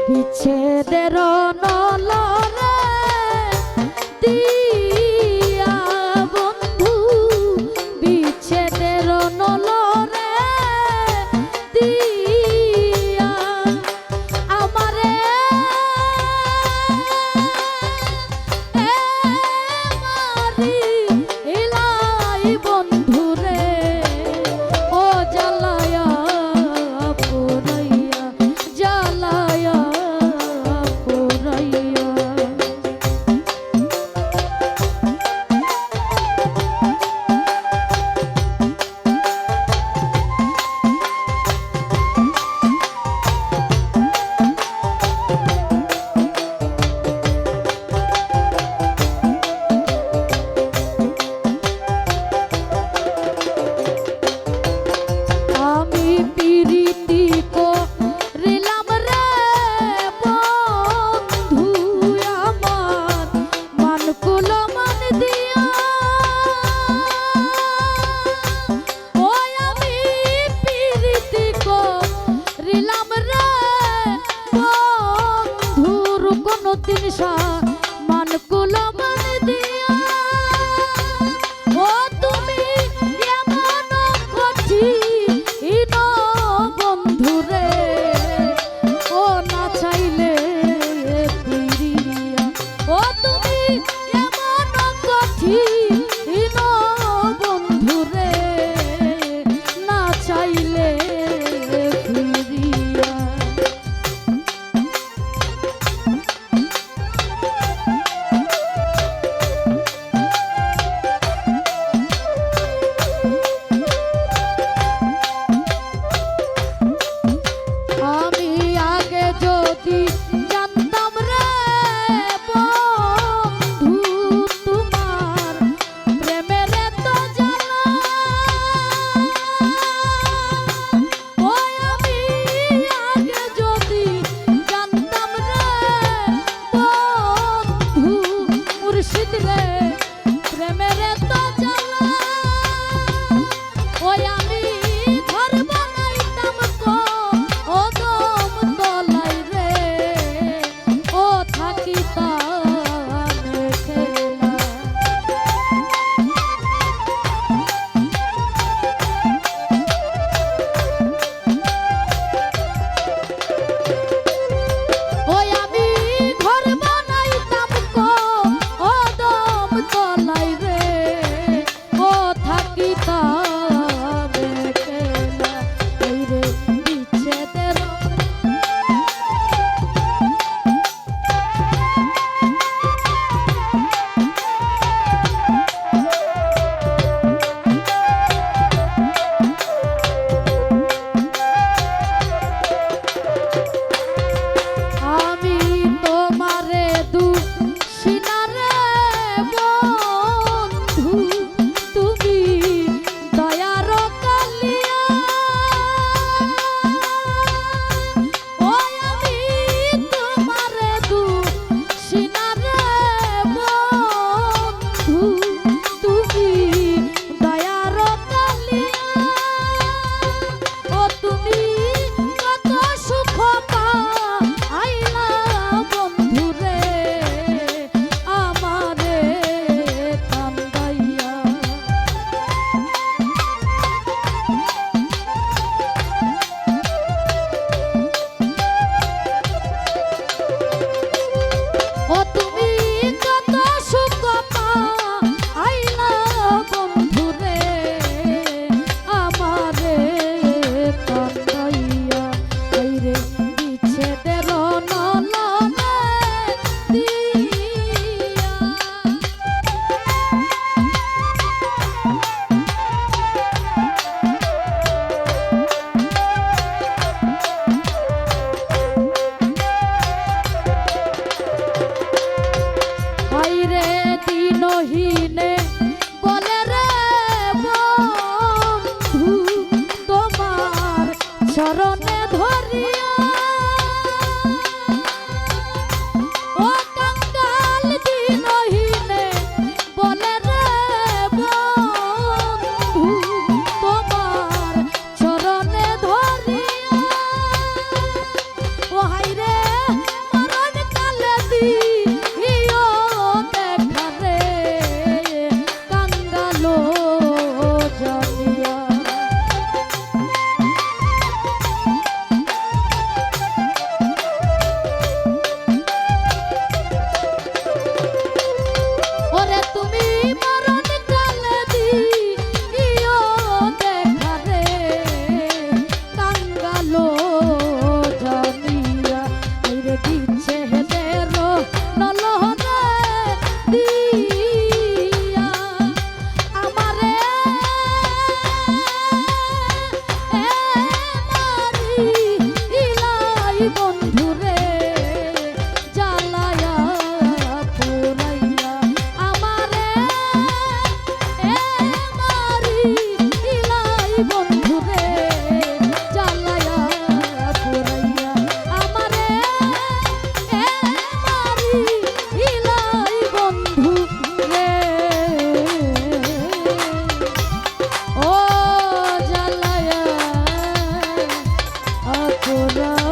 বিচ্ছেদের নলরে দিয়া বন্ধু, বিচ্ছেদের নলরে দিয়া আমারে মারি ইলাই বন্ধুরে ও জ্বালায়া পুরাইয়া জ্বালায়া পুরাইয়া। আমি পিরিতি করিলাম রে বন্ধু আমার মানকুল মান দিয়া, ওই আমি পিরিতি করিলাম রে বন্ধুর কোনো দিন মানকুল মান দিয়া। ও তুমি এমন কঠিন বন্ধুরে ও না চাইলে ফিরিয়া, ও তুমি এমন কঠিন বন্ধুরে না চাইলে ফিরিয়া। বন্ধু রে জ্বালায়া পুরাইয়া আমারে মারি ইলাই বন্ধু রে জ্বালায়া পুরাইয়া আমারে মারি ইলাই বন্ধু রে ও জ্বালায়া পুরাইয়া